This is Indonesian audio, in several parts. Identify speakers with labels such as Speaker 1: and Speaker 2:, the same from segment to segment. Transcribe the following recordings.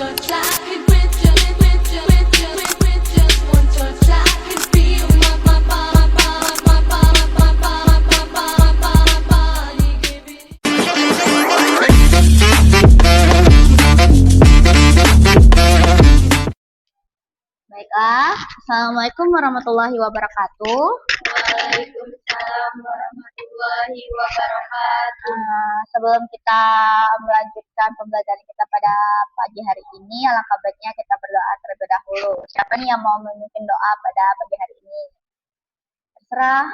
Speaker 1: touch, I could with just one touch, I could feel my body giving.
Speaker 2: Baiklah, Assalamualaikum warahmatullahi wabarakatuh.
Speaker 3: Waalaikumsalam warahmatullahi wabarakatuh.
Speaker 2: Sebelum kita melanjutkan pembelajaran kita pada pagi hari ini, alangkah baiknya kita berdoa terlebih dahulu. Siapa nih yang mau memimpin doa pada pagi hari ini? Terserah.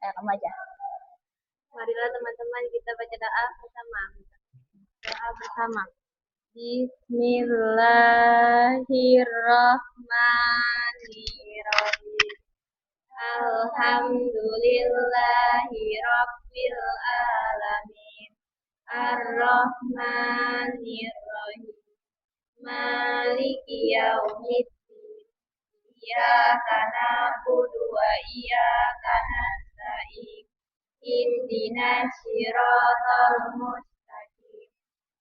Speaker 2: Kamu aja.
Speaker 3: Marilah teman-teman kita baca doa bersama. Doa bersama. Bismillahirrahmanirrahim. Alhamdulillahi rabbil alamin. Ar-Rahmanir-Rahim. Maliki yaumiddin. Iyyaka na'budu wa iyyaka nasta'in. Ihdinas siratal mustaqim.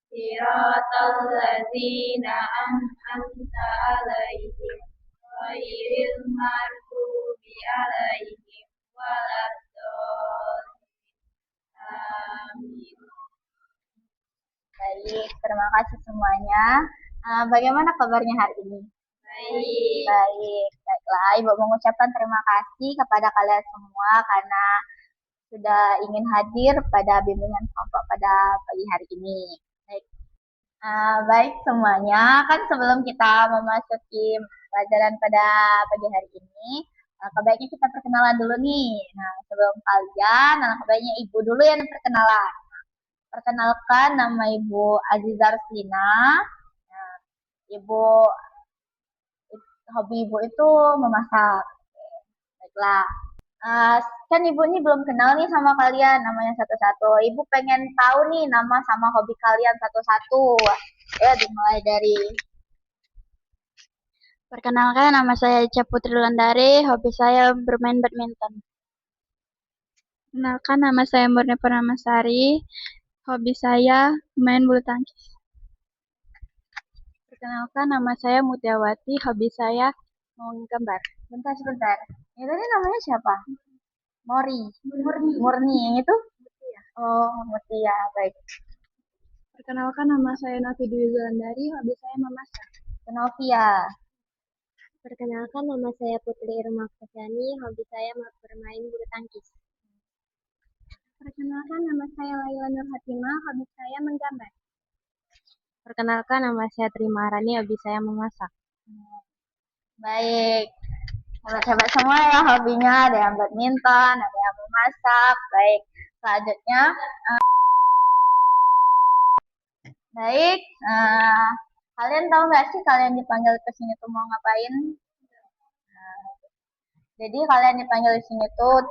Speaker 3: Siratal ladzina an'amta 'alaihim ghairil maghdubi 'alaihim waladdallin. Amin.
Speaker 2: Baik, terima kasih semuanya. Bagaimana kabarnya hari ini?
Speaker 3: Baik.
Speaker 2: Baiklah, Ibu mengucapkan terima kasih kepada kalian semua karena sudah ingin hadir pada bimbingan kelompok pada pagi hari ini. Baik semuanya, kan sebelum kita memasuki pelajaran pada pagi hari ini, kebaiknya kita perkenalan dulu nih. Nah, sebelum kalian, kebaiknya Ibu dulu yang perkenalan. Perkenalkan, nama Ibu Azizah Ruslina. Nah, hobi Ibu itu memasak. Baiklah. Kan Ibu ini belum kenal nih sama kalian namanya satu-satu. Ibu pengen tahu nih nama sama hobi kalian satu-satu. Ya, dimulai dari.
Speaker 4: Perkenalkan, nama saya Ica Putri Landari, hobi saya bermain badminton. Perkenalkan, nama saya Murni Purnamasari, hobi saya main bulu tangkis. Perkenalkan, nama saya Mutiawati, hobi saya menggambar.
Speaker 2: Sebentar. Yang tadi namanya siapa? Murni. Yang itu?
Speaker 4: Mutia.
Speaker 2: Oh, Mutia. Baik.
Speaker 4: Perkenalkan, nama saya Novi Dwi Zulandari, hobi saya memasak.
Speaker 2: Novia.
Speaker 3: Perkenalkan, nama saya Putri Irma Fasyani, hobi saya bermain bulu tangkis.
Speaker 4: Perkenalkan, nama saya Laila Nur Hatimah, hobi saya menggambar.
Speaker 3: Perkenalkan, nama saya Trima Arani, hobi saya memasak.
Speaker 2: Baik. Hebat-hebat semua ya hobinya, ada yang badminton, ada yang memasak. Baik. Selanjutnya, kalian tahu nggak sih kalian dipanggil ke sini tuh mau ngapain? Jadi kalian dipanggil di sini tuh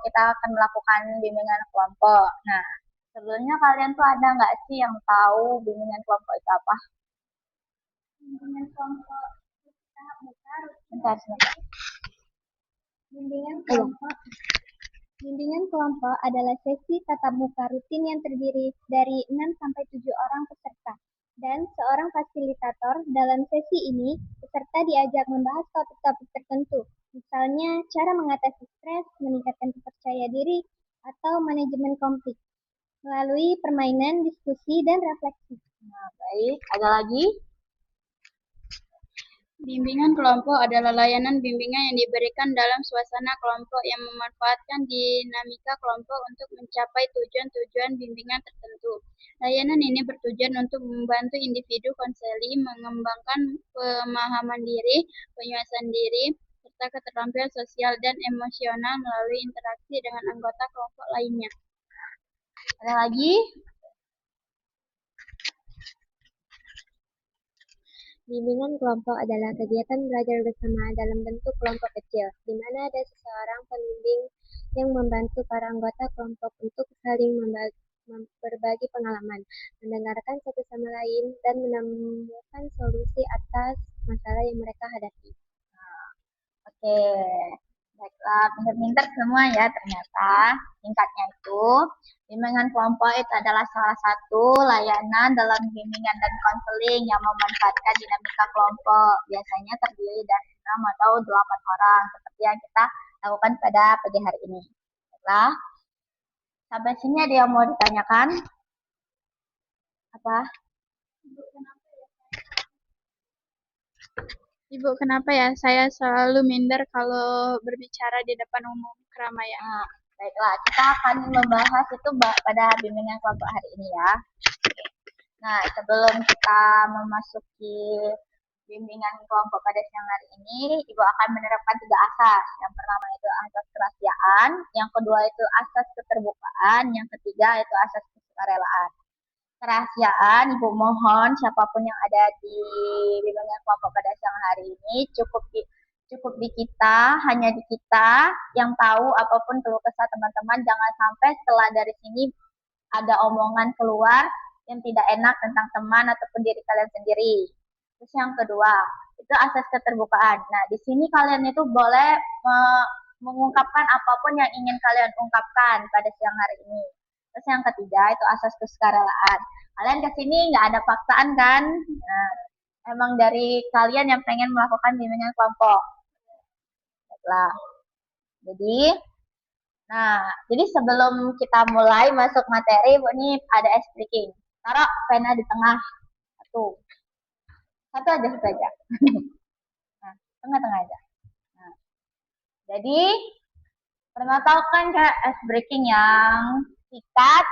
Speaker 2: kita akan melakukan bimbingan kelompok. Nah, sebelumnya kalian tuh ada nggak sih yang tahu bimbingan kelompok itu apa?
Speaker 4: Bimbingan kelompok tahap muka.
Speaker 2: Sebentar.
Speaker 4: Bimbingan kelompok adalah sesi tatap muka rutin yang terdiri dari 6-7 orang peserta dan seorang fasilitator. Dalam sesi ini, peserta diajak membahas topik-topik tertentu, misalnya cara mengatasi stres, meningkatkan kepercayaan diri, atau manajemen konflik, melalui permainan, diskusi, dan refleksi.
Speaker 2: Nah, baik. Ada lagi?
Speaker 4: Bimbingan kelompok adalah layanan bimbingan yang diberikan dalam suasana kelompok yang memanfaatkan dinamika kelompok untuk mencapai tujuan-tujuan bimbingan tertentu. Layanan ini bertujuan untuk membantu individu konseli mengembangkan pemahaman diri, penguasaan diri, serta keterampilan sosial dan emosional melalui interaksi dengan anggota kelompok lainnya.
Speaker 2: Ada lagi?
Speaker 3: Bimbingan kelompok adalah kegiatan belajar bersama dalam bentuk kelompok kecil, di mana ada seseorang pembimbing yang membantu para anggota kelompok untuk saling berbagi pengalaman, mendengarkan satu sama lain, dan menemukan solusi atas masalah yang mereka hadapi.
Speaker 2: Oke. Baiklah, pinter-pinter semua ya ternyata. Singkatnya itu, bimbingan kelompok itu adalah salah satu layanan dalam bimbingan dan konseling yang memanfaatkan dinamika kelompok. Biasanya terdiri dari 6 atau 8 orang, seperti yang kita lakukan pada pagi hari ini. Baiklah, sampai sini ada yang mau ditanyakan? Apa?
Speaker 4: Ibu, kenapa ya saya selalu minder kalau berbicara di depan umum keramaian?
Speaker 2: Nah, baiklah, kita akan membahas itu pada bimbingan kelompok hari ini ya. Nah, sebelum kita memasuki bimbingan kelompok pada siang hari ini, Ibu akan menerapkan 3 asas. Yang pertama itu asas kerahasiaan, yang kedua itu asas keterbukaan, yang ketiga itu asas kesukarelaan. Kerahasiaan, Ibu mohon siapapun yang ada di bimbingan kelompok pada siang hari ini cukup di kita, hanya di kita yang tahu apapun keluh kesah teman-teman. Jangan sampai setelah dari sini ada omongan keluar yang tidak enak tentang teman ataupun diri kalian sendiri. Terus yang kedua, itu asas keterbukaan. Nah, di sini kalian itu boleh mengungkapkan apapun yang ingin kalian ungkapkan pada siang hari ini. Terus yang ketiga, itu asas kesukarelaan. Kalian kesini nggak ada paksaan kan? Nah, emang dari kalian yang pengen melakukan bimbingan kelompok. Baiklah. Jadi sebelum kita mulai masuk materi, Bu, ini ada ice breaking. Taruh pena di tengah. Satu aja, satu aja. Nah, tengah-tengah aja. Nah, jadi, pernah tahu kan kayak ice breaking yang sikat,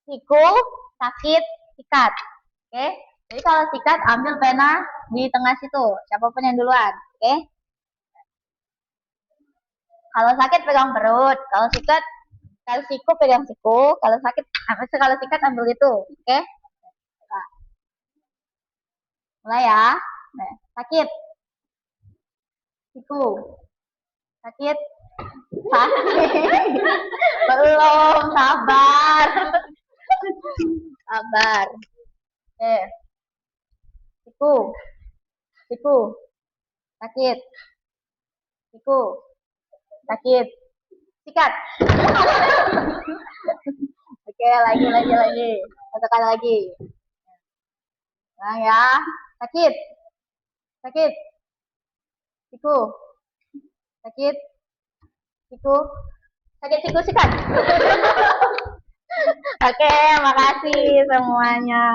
Speaker 2: siku, sakit, sikat. Oke? Jadi kalau sikat, ambil pena di tengah situ. Siapapun yang duluan. Oke? Kalau sakit pegang perut, kalau sikat, kalau siku pegang siku, kalau sakit, kalau sikat ambil itu, oke? Nah, mulai ya. Nah, sakit, siku, sakit, belum, sabar, sabar. Siku, siku, sakit, siku, sakit, sikat. Oke, lagi. Satu kali lagi. Nah ya, sakit, siku, sakit, siku, sikat. Oke, makasih semuanya.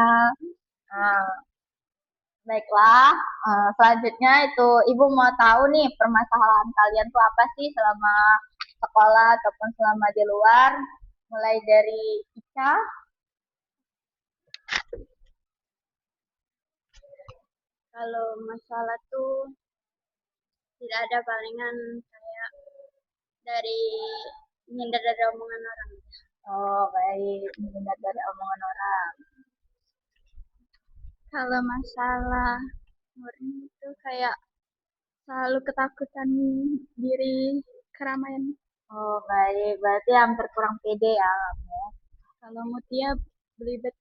Speaker 2: Nah, baiklah, selanjutnya itu Ibu mau tahu nih permasalahan kalian tuh apa sih selama sekolah ataupun selama di luar, mulai dari Ica.
Speaker 4: Kalau masalah tuh tidak ada palingan kayak dari menghindar dari omongan orang.
Speaker 2: Oh, baik, menghindar dari omongan orang.
Speaker 4: Kalau masalah murni itu kayak selalu ketakutan diri keramaian.
Speaker 2: Oh, baik, berarti hampir kurang pede ya.
Speaker 4: Kalau Mutia belibet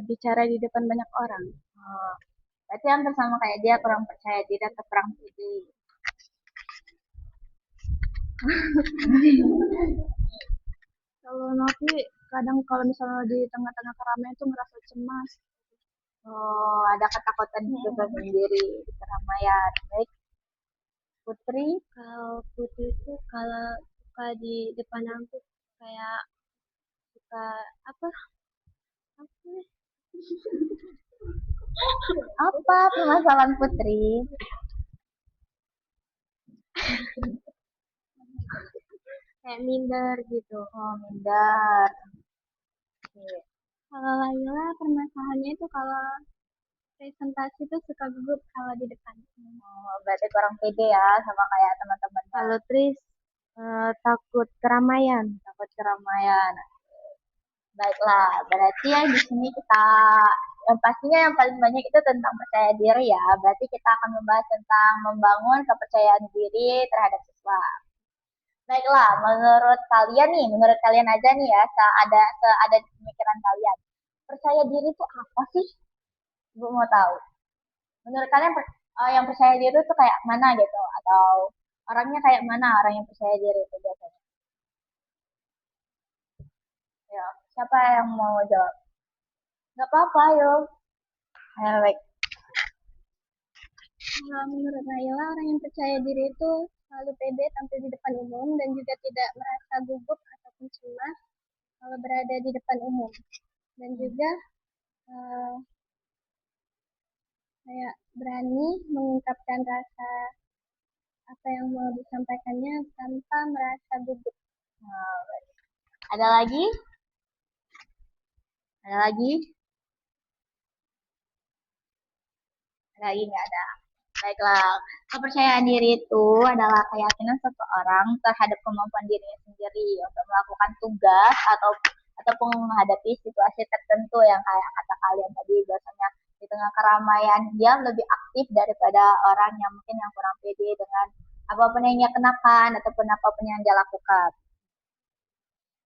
Speaker 4: bicara di depan banyak orang.
Speaker 2: Oh, berarti hampir sama kayak dia, kurang percaya diri atau kurang pede.
Speaker 4: Kalau Novi kadang kalau misalnya di tengah-tengah keramaian itu ngerasa cemas.
Speaker 2: Oh, ada ketakutan gitu sendiri di keramaian. Baik, Putri.
Speaker 3: Kalau Putri itu kalau suka di depan aku kayak suka apa?
Speaker 2: Apa permasalahan Putri?
Speaker 3: Kayak minder gitu.
Speaker 2: Oh, minder. Oke.
Speaker 3: Kalau Laila permasalahannya itu kalau presentasi itu suka gugup kalau di depan.
Speaker 2: Oh, berarti kurang pede ya sama kayak teman-teman.
Speaker 3: Kalau Tris takut keramaian.
Speaker 2: Takut keramaian. Baiklah, berarti yang di sini kita yang pastinya yang paling banyak itu tentang percaya diri ya. Berarti kita akan membahas tentang membangun kepercayaan diri terhadap siswa. Baiklah, menurut kalian aja nih ya, seada di pemikiran kalian. Percaya diri itu apa sih? Ibu mau tahu. Menurut kalian yang percaya diri itu kayak mana gitu? Atau Orangnya kayak mana orang yang percaya diri itu biasanya? Ya, siapa yang mau jawab? Gak apa-apa, ayo. Ayo, baik.
Speaker 3: Menurut Naila, orang yang percaya diri itu selalu pede tampil di depan umum dan juga tidak merasa gugup ataupun cemas kalau berada di depan umum. Dan juga eh, kayak berani mengungkapkan rasa apa yang mau disampaikannya tanpa merasa gugup.
Speaker 2: Nah, baik. Ada lagi? Ada lagi? Ada lagi nggak ada? Baiklah, kepercayaan diri itu adalah keyakinan seseorang terhadap kemampuan dirinya sendiri untuk melakukan tugas ataupun menghadapi situasi tertentu yang kayak kata kalian tadi biasanya di tengah keramaian dia lebih aktif daripada orang yang mungkin yang kurang pede dengan apapun yang dia kenakan ataupun apapun yang dia lakukan.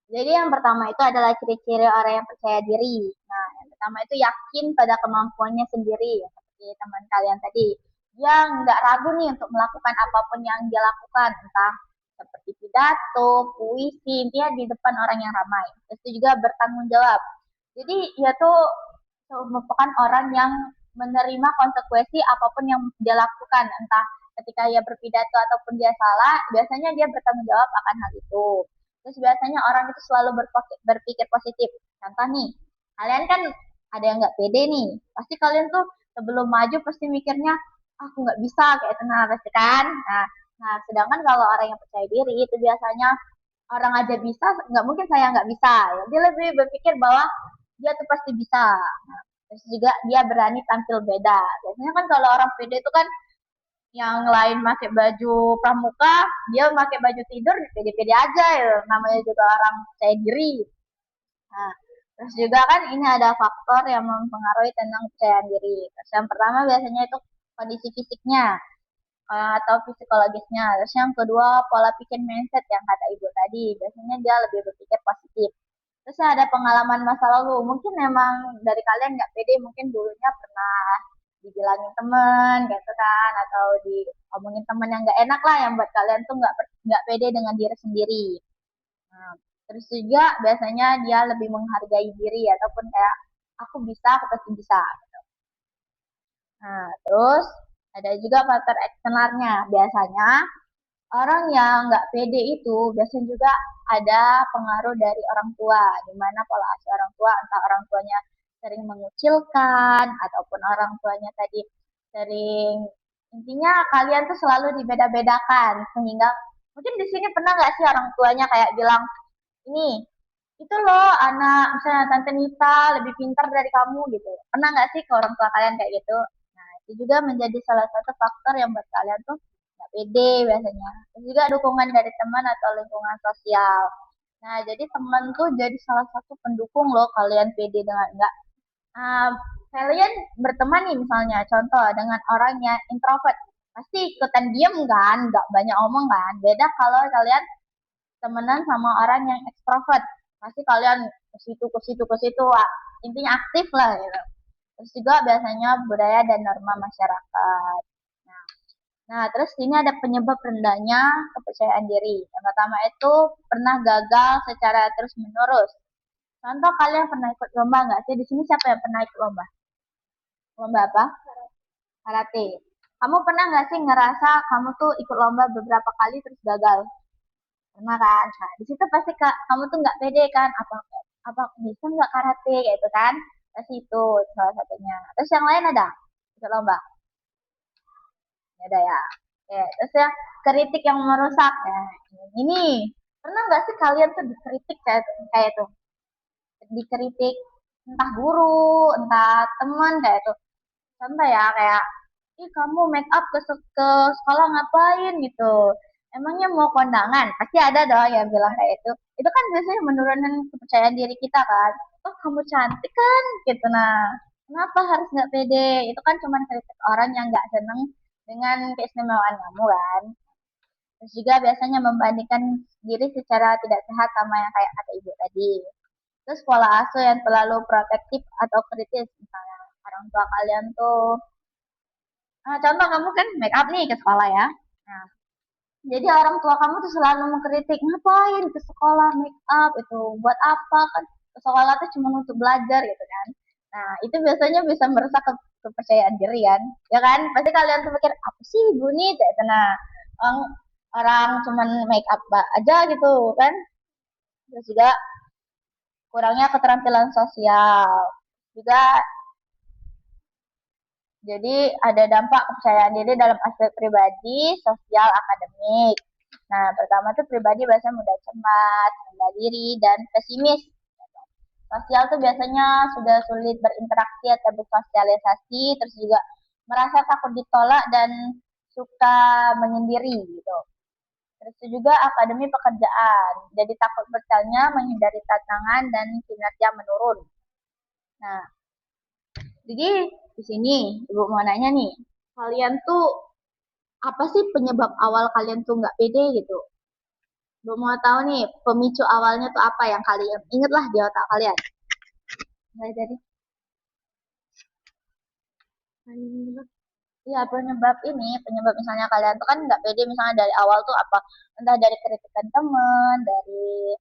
Speaker 2: Jadi yang pertama itu adalah ciri-ciri orang yang percaya diri. Nah, yang pertama itu yakin pada kemampuannya sendiri, seperti teman kalian tadi. Dia nggak ragu nih untuk melakukan apapun yang dia lakukan, entah seperti pidato, puisi, intinya di depan orang yang ramai. Terus itu juga bertanggung jawab. Jadi dia tuh merupakan orang yang menerima konsekuensi apapun yang dia lakukan, entah ketika dia berpidato ataupun dia salah, biasanya dia bertanggung jawab akan hal itu. Terus biasanya orang itu selalu berpikir positif. Contoh nih, kalian kan ada yang nggak pede nih. Pasti kalian tuh sebelum maju pasti mikirnya, aku nggak bisa kayak itu nah pasti kan. Nah, sedangkan kalau orang yang percaya diri itu biasanya orang aja bisa, nggak mungkin saya nggak bisa. Ya. Dia lebih berpikir bahwa dia tuh pasti bisa. Nah, terus juga dia berani tampil beda. Biasanya kan kalau orang pede itu kan yang lain pakai baju pramuka, dia pakai baju tidur, pede-pede aja ya. Namanya juga orang percaya diri. Nah, terus juga kan ini ada faktor yang mempengaruhi tentang kepercayaan diri. Terus yang pertama biasanya itu kondisi fisiknya atau psikologisnya. Terus yang kedua pola pikir mindset yang kata ibu tadi. Biasanya dia lebih berpikir positif. Terus ada pengalaman masa lalu. Mungkin memang dari kalian nggak pede, mungkin dulunya pernah dibilangin temen gitu kan, atau diomongin temen yang nggak enak lah, yang buat kalian tuh nggak pede dengan diri sendiri. Nah, terus juga biasanya dia lebih menghargai diri ataupun kayak aku bisa, aku pasti bisa. Nah, terus ada juga faktor eksternalnya. Biasanya orang yang nggak pede itu biasanya juga ada pengaruh dari orang tua, di mana pola asuh orang tua, entah orang tuanya sering mengucilkan, ataupun orang tuanya tadi sering, intinya kalian tuh selalu dibeda-bedakan, sehingga mungkin di sini pernah nggak sih orang tuanya kayak bilang, ini, itu loh anak, misalnya Tante Nita lebih pintar dari kamu gitu. Pernah nggak sih ke orang tua kalian kayak gitu? Nah, itu juga menjadi salah satu faktor yang buat kalian tuh nggak pede biasanya. Terus juga dukungan dari teman atau lingkungan sosial. Nah, jadi teman tuh jadi salah satu pendukung loh kalian pede dengan enggak. Uh, Kalian berteman nih misalnya, contoh dengan orang yang introvert, pasti ikutan diem kan, nggak banyak omong kan. Beda kalau kalian temenan sama orang yang ekstrovert, pasti kalian ke situ ke situ ke situ, intinya aktif lah gitu. Terus juga biasanya budaya dan norma masyarakat. Nah, nah, terus ini ada penyebab rendahnya kepercayaan diri. Yang pertama itu pernah gagal secara terus menerus. Contoh kalian pernah ikut lomba nggak sih? Di sini siapa yang pernah ikut lomba? Lomba apa? Karate. Kamu pernah nggak sih ngerasa kamu tuh ikut lomba beberapa kali terus gagal? Pernah kan? Nah, di situ pasti kak, kamu tuh nggak pede kan? Apa bisa nggak karate gitu kan? Pasti itu salah satunya. Terus yang lain ada? Ikut lomba? Ada ya. Oke, terus ya kritik yang merusak. Nah, ini pernah nggak sih kalian tuh dikritik kayak itu? Dikritik entah guru, entah teman kayak itu. Contoh ya kayak, ih kamu make up ke sekolah ngapain gitu. Emangnya mau kondangan? Pasti ada dong yang bilang kayak itu. Itu kan biasanya menurunkan kepercayaan diri kita kan. Oh kamu cantik kan? Gitu nah. Kenapa harus nggak pede? Itu kan cuma kritik orang yang nggak seneng dengan keistimewaan kamu kan. Terus juga biasanya membandingkan diri secara tidak sehat sama yang kayak kata ibu tadi. Terus pola asuh yang terlalu protektif atau kritis, misalnya orang tua kalian tuh, contoh kamu kan make up nih ke sekolah ya. Nah, Jadi orang tua kamu tuh selalu mengkritik, ngapain ke sekolah make up itu, buat apa kan ke sekolah tuh cuma untuk belajar gitu kan. Nah, itu biasanya bisa merusak kepercayaan diri kan. Ya kan? Pasti kalian tuh mikir, apa sih ibu nih? Kayak nah, orang, orang cuman make up aja gitu kan. Terus juga kurangnya keterampilan sosial. Juga jadi ada dampak kepercayaan diri dalam aspek pribadi, sosial, akademik. Nah, pertama tuh pribadi biasanya mudah cemas, rendah diri, dan pesimis. Sosial tuh biasanya sudah sulit berinteraksi atau bersosialisasi, terus juga merasa takut ditolak dan suka menyendiri gitu. Terus juga akademi pekerjaan, jadi takut bertanya, menghindari tantangan, dan kinerja menurun. Nah, jadi di sini ibu mau nanya nih, kalian tuh apa sih penyebab awal kalian tuh nggak pede gitu? Ibu mau tahu nih pemicu awalnya tuh apa yang kalian inget lah di otak kalian? Mulai dari iya penyebab ini, penyebab misalnya kalian tuh kan nggak pede misalnya dari awal tuh apa? Entah dari kritikan teman, dari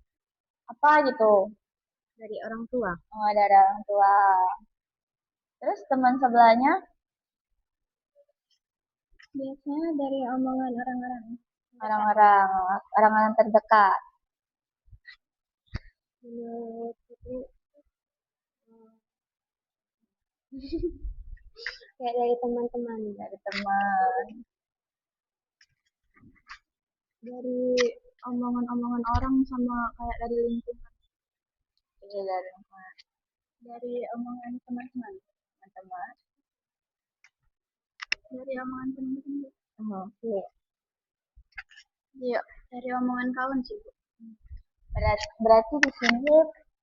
Speaker 2: apa gitu,
Speaker 3: Dari orang tua.
Speaker 2: oh, dari orang tua. Terus teman sebelahnya,
Speaker 3: Biasanya dari omongan orang-orang.
Speaker 2: orang-orang, orang-orang terdekat.
Speaker 3: Menurut Putri, kayak dari teman-teman,
Speaker 2: Dari teman,
Speaker 3: dari omongan-omongan orang sama kayak dari lingkungan,
Speaker 2: iya dari
Speaker 3: dari omongan teman-teman,
Speaker 2: teman-teman.
Speaker 3: dari omongan teman-teman.
Speaker 2: Oke.
Speaker 3: Iya, dari omongan kawan sih, Bu.
Speaker 2: Berarti di sini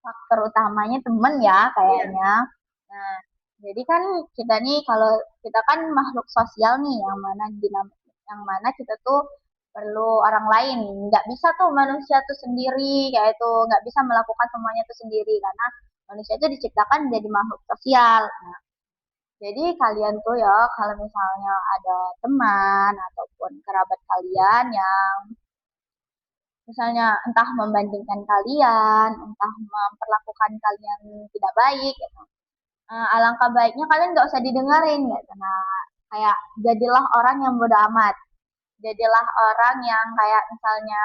Speaker 2: faktor utamanya temen ya kayaknya. Nah, jadi kan kita nih kalau kita kan makhluk sosial nih yang mana kita tuh perlu orang lain. Nggak bisa tuh manusia tuh sendiri kayak itu nggak bisa melakukan semuanya tuh sendiri karena manusia itu diciptakan jadi makhluk sosial. Nah, jadi kalian tuh ya kalau misalnya ada teman ataupun kerabat kalian yang misalnya entah membandingkan kalian, entah memperlakukan kalian tidak baik, gitu. Alangkah baiknya kalian nggak usah didengerin, gitu. Nah, kayak jadilah orang yang bodoh amat. Jadilah orang yang kayak misalnya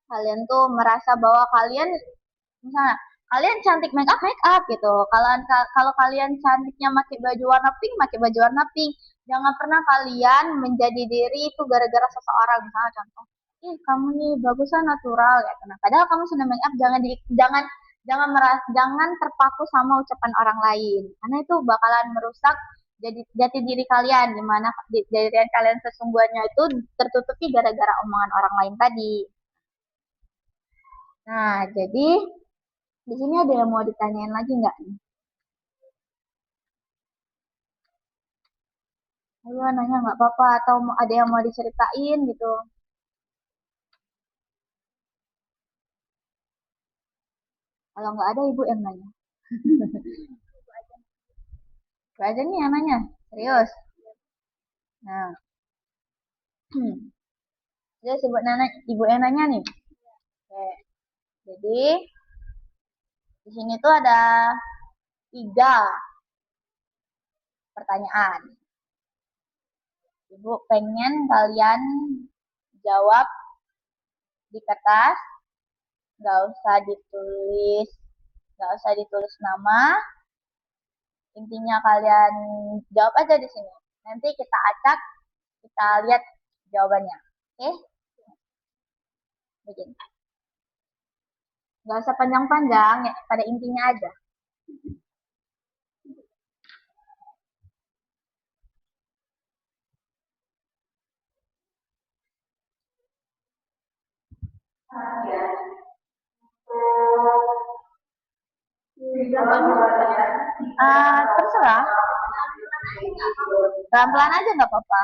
Speaker 2: kalian tuh merasa bahwa kalian misalnya kalian cantik make up gitu. Kalau kalian cantiknya pakai baju warna pink, pakai baju warna pink. Jangan pernah kalian menjadi diri itu gara-gara seseorang. Misalnya contoh, ih kamu nih bagusnya natural ya. Nah, padahal kamu sudah make up, jangan terpaku sama ucapan orang lain. Karena itu bakalan merusak jadi jati diri kalian, di mana diri kalian sesungguhnya itu tertutupi gara-gara omongan orang lain tadi. Nah, jadi di sini ada yang mau ditanyain lagi nggak nih? Ayo nanya nggak apa-apa atau ada yang mau diceritain gitu. Kalau nggak ada ibu yang nanya. Gak aja nih yang nanya, serius. Nah, jadi sebut nanya, ibu yang nanya nih. Oke. Jadi di sini tuh ada 3 pertanyaan. Ibu pengen kalian jawab di kertas, nggak usah ditulis nama, intinya kalian jawab aja di sini. Nanti kita acak, kita lihat jawabannya. Oke? Begini. Nggak usah panjang-panjang, ya, pada intinya aja. Terserah. Pelan-pelan aja nggak apa-apa.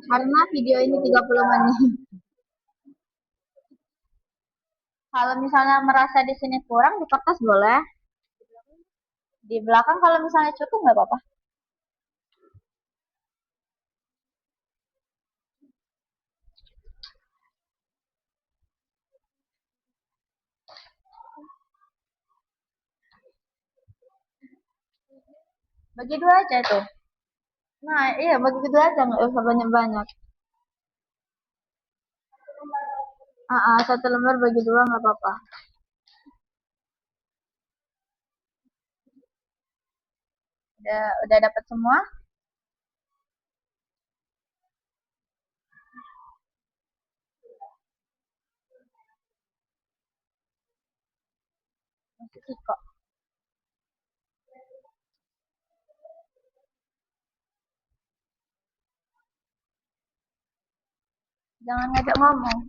Speaker 2: Karena video ini 30 menit. Kalau misalnya merasa di sini kurang, di kertas boleh. Di belakang kalau misalnya cukup nggak apa-apa. Bagi dua aja tuh. Nah, iya bagi dua aja nggak usah banyak-banyak. Satu lembar bagi dua nggak apa-apa. Udah dapat semua? Masih sih kok. Jangan ngajak ngomong.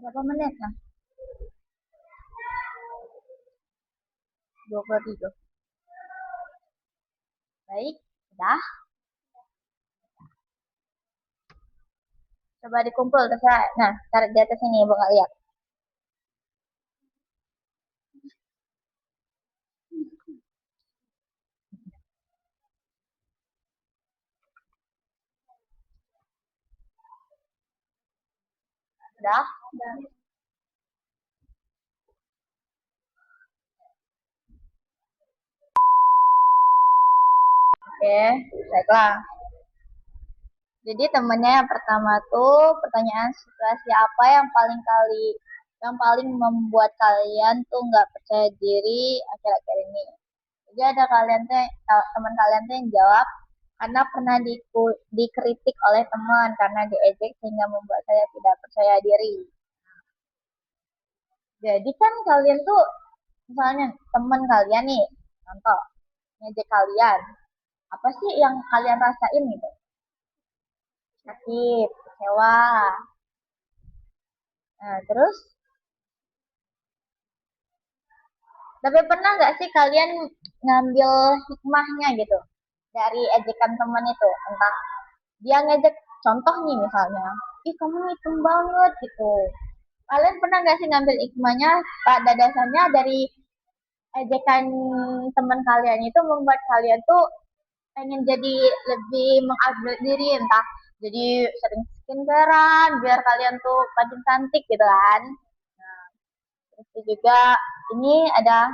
Speaker 2: Berapa menit lah? 27. Baik, udah. Coba dikumpul terserah. Nah, taruh di atas ini, Ibu nggak lihat. Udah? Oke, baiklah. Jadi temennya yang pertama tuh pertanyaan situasi apa yang paling membuat kalian tuh nggak percaya diri akhir-akhir ini. Jadi ada kalian tuh teman kalian tuh yang jawab karena pernah dikritik oleh teman karena diejek sehingga membuat saya tidak percaya diri. Jadi kan kalian tuh misalnya teman kalian nih, contoh ngejek kalian, apa sih yang kalian rasain gitu? Sakit, kecewa. Nah, terus tapi pernah nggak sih kalian ngambil hikmahnya gitu dari ejekan teman itu? Entah dia ngejek, contoh nih misalnya, ih kamu hitam banget gitu. Kalian pernah nggak sih ngambil hikmahnya pada dasarnya dari ejekan teman kalian itu membuat kalian tuh pengen jadi lebih mengupgrade diri, entah jadi sering skincarean biar kalian tuh makin cantik gitu kan. Nah, terus juga ini ada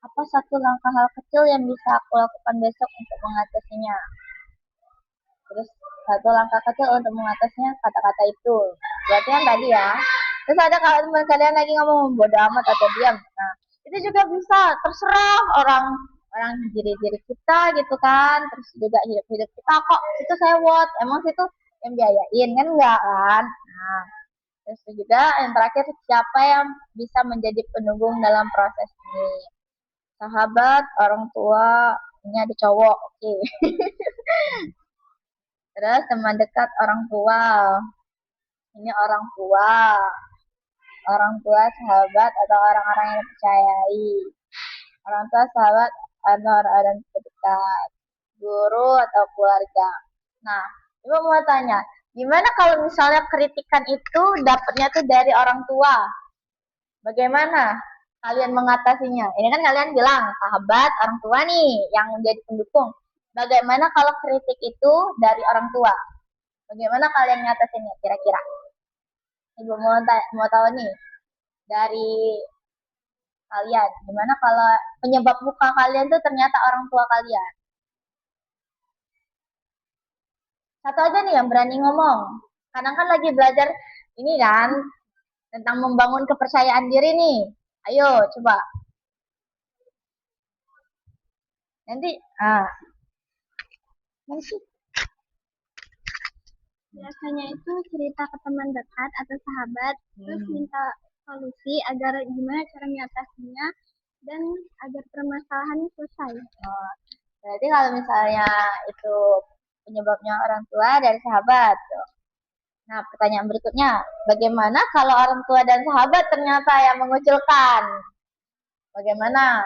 Speaker 2: apa satu langkah hal kecil yang bisa aku lakukan besok untuk mengatasinya. Terus satu langkah kecil untuk mengatasinya kata-kata itu. Berarti yang tadi ya. Terus ada kalau teman kalian lagi ngomong bodo amat atau diam. Nah, itu juga bisa terserah orang orang diri-diri kita gitu kan. Terus juga hidup-hidup kita kok itu sewot. Emang situ yang biayain kan enggak kan? Nah, terus juga yang terakhir siapa yang bisa menjadi pendukung dalam proses ini? Sahabat, orang tua, ini ada cowok, oke. Okay. Terus teman dekat orang tua, ini orang tua, sahabat atau orang-orang yang dipercayai. Orang tua, sahabat atau orang-orang terdekat, guru atau keluarga. Nah, ibu mau tanya, gimana kalau misalnya kritikan itu dapatnya tuh dari orang tua? Bagaimana kalian mengatasinya? Ini kan kalian bilang sahabat, orang tua nih yang menjadi pendukung. Bagaimana kalau kritik itu dari orang tua? Bagaimana kalian ngatasinnya kira-kira? Ibu mau tahu nih dari kalian. Gimana kalau penyebab muka kalian tuh ternyata orang tua kalian? Satu aja nih yang berani ngomong. Kadang kan lagi belajar ini kan tentang membangun kepercayaan diri nih. Ayo coba. Nanti nanti
Speaker 3: Biasanya itu cerita ke teman dekat atau sahabat, terus minta solusi agar gimana cara mengatasinya dan agar permasalahannya selesai.
Speaker 2: Berarti kalau misalnya itu penyebabnya orang tua dari sahabat. Nah, pertanyaan berikutnya, bagaimana kalau orang tua dan sahabat ternyata yang mengucilkan? Bagaimana?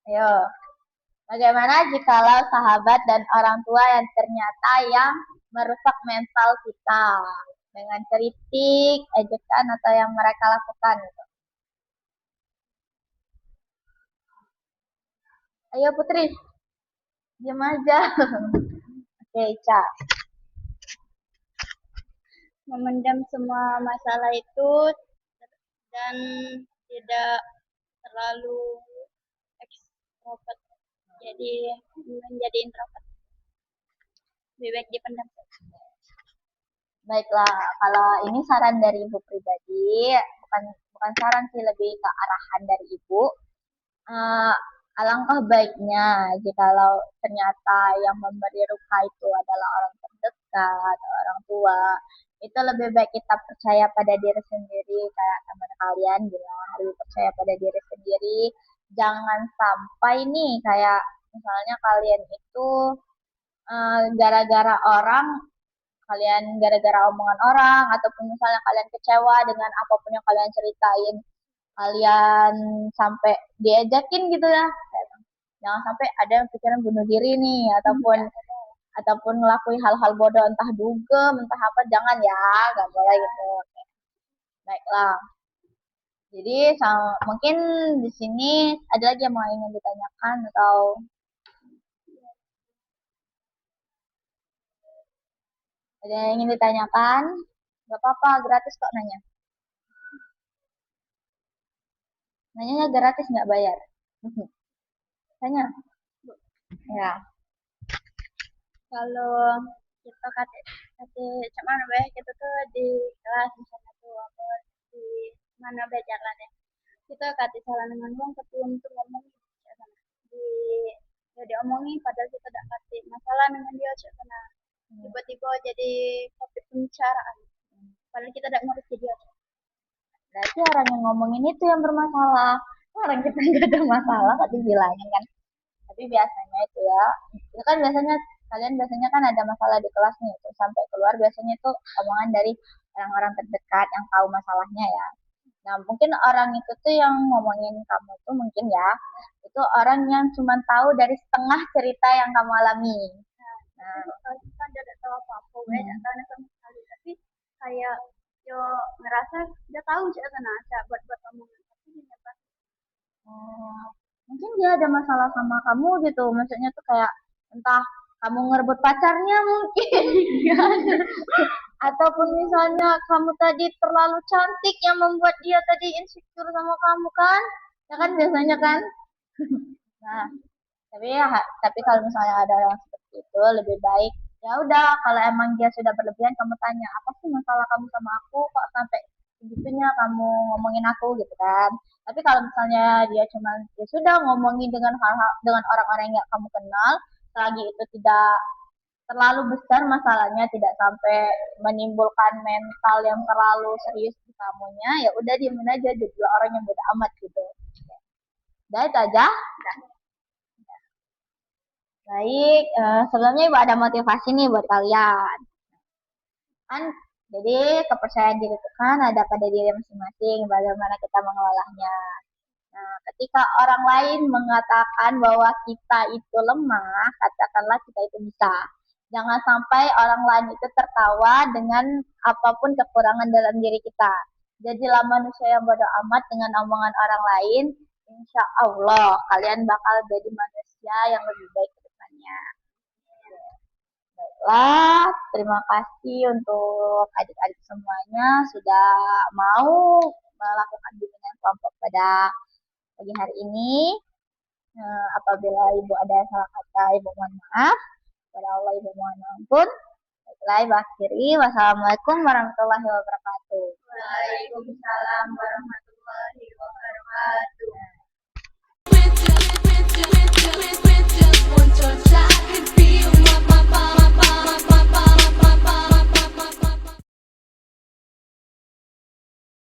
Speaker 2: Ayo, bagaimana jikalau sahabat dan orang tua yang ternyata yang merusak mental kita dengan kritik, ejekan atau yang mereka lakukan? Gitu. Ayo Putri, diam aja. Oke, Ica.
Speaker 4: Memendam semua masalah itu dan tidak terlalu ekstrovert, jadi menjadi introvert, lebih baik dipendam.
Speaker 2: Baiklah, kalau ini saran dari Ibu pribadi, bukan bukan saran sih, lebih ke arahan dari Ibu. Alangkah baiknya jikalau ternyata yang memberi luka itu adalah orang terdekat, orang tua, itu lebih baik kita percaya pada diri sendiri, kayak teman kalian bilang, lebih percaya pada diri sendiri. Jangan sampai nih kayak misalnya kalian itu gara-gara orang gara-gara omongan orang ataupun misalnya kalian kecewa dengan apapun yang kalian ceritain kalian sampai diejakin gitu ya, jangan sampai ada yang pikiran bunuh diri nih ataupun ngelakuin hal-hal bodoh entah dugem entah apa, jangan ya, nggak boleh gitu. Baiklah, jadi mungkin di sini ada lagi yang mau ingin ditanyakan atau ada yang ingin ditanyakan? Gak apa-apa, gratis kok nanya. Nanyanya gratis, nggak bayar. Tanya. Ya.
Speaker 4: Kalau kita kate cak mana be kita tuh di kelas misalnya tuh apa di mana be jalan ya kita kate salah dengan wong tapi wong tuh ngomong cak sana di ya diomongin padahal kita tidak kate masalah dengan dia cak sana tiba-tiba jadi topik pembicaraan padahal kita tidak ngerti dia Cak.
Speaker 2: Berarti orang yang ngomongin itu yang bermasalah. Orang kita nggak ada masalah kok dibilangin kan. Tapi biasanya itu kan biasanya kalian biasanya kan ada masalah di kelas nih, terus sampai keluar biasanya itu omongan dari orang-orang terdekat yang tahu masalahnya ya. Nah, mungkin orang itu tuh yang ngomongin kamu tuh mungkin ya, itu orang yang cuma tahu dari setengah cerita yang kamu alami. Nah,
Speaker 4: Kalau kita tidak tahu apa-apa we tidak tahu sama sekali tapi kayak yo ngerasa udah tahu cak sana cak buat omongan tapi dia pas
Speaker 2: oh, mungkin dia ada masalah sama kamu gitu. Maksudnya tuh kayak entah kamu ngerebut pacarnya mungkin kan. Ataupun misalnya kamu tadi terlalu cantik yang membuat dia tadi insecure sama kamu kan. Ya kan biasanya kan. Nah, tapi kalau misalnya ada yang seperti itu lebih baik ya udah kalau emang dia sudah berlebihan kamu tanya apa sih masalah kamu sama aku kok sampai segitunya kamu ngomongin aku gitu kan. Tapi kalau misalnya dia cuma ya sudah ngomongin dengan hal-hal dengan orang-orang yang gak kamu kenal selagi itu tidak terlalu besar masalahnya tidak sampai menimbulkan mental yang terlalu serius di kamunya ya udah diemin aja jadi orang yang bodo amat gitu. Udah itu aja. Baik, sebelumnya Ibu ada motivasi nih buat kalian. Kan, jadi kepercayaan diri itu kan ada pada diri masing-masing, bagaimana kita mengelolanya. Nah, ketika orang lain mengatakan bahwa kita itu lemah, katakanlah kita itu bisa. Jangan sampai orang lain itu tertawa dengan apapun kekurangan dalam diri kita. Jadilah manusia yang bodoh amat dengan omongan orang lain. Insya Allah kalian bakal jadi manusia yang lebih baik ke depannya. Baiklah, terima kasih untuk adik-adik semuanya sudah mau melakukan bimbingan kelompok pada pagi hari ini. Apabila Ibu ada salah kata, Ibu mohon maaf. Pada Allah Ibu mohon ampun. Baiklah, Ibu akhiri. Wassalamualaikum warahmatullahi wabarakatuh.
Speaker 4: Waalaikumsalam warahmatullahi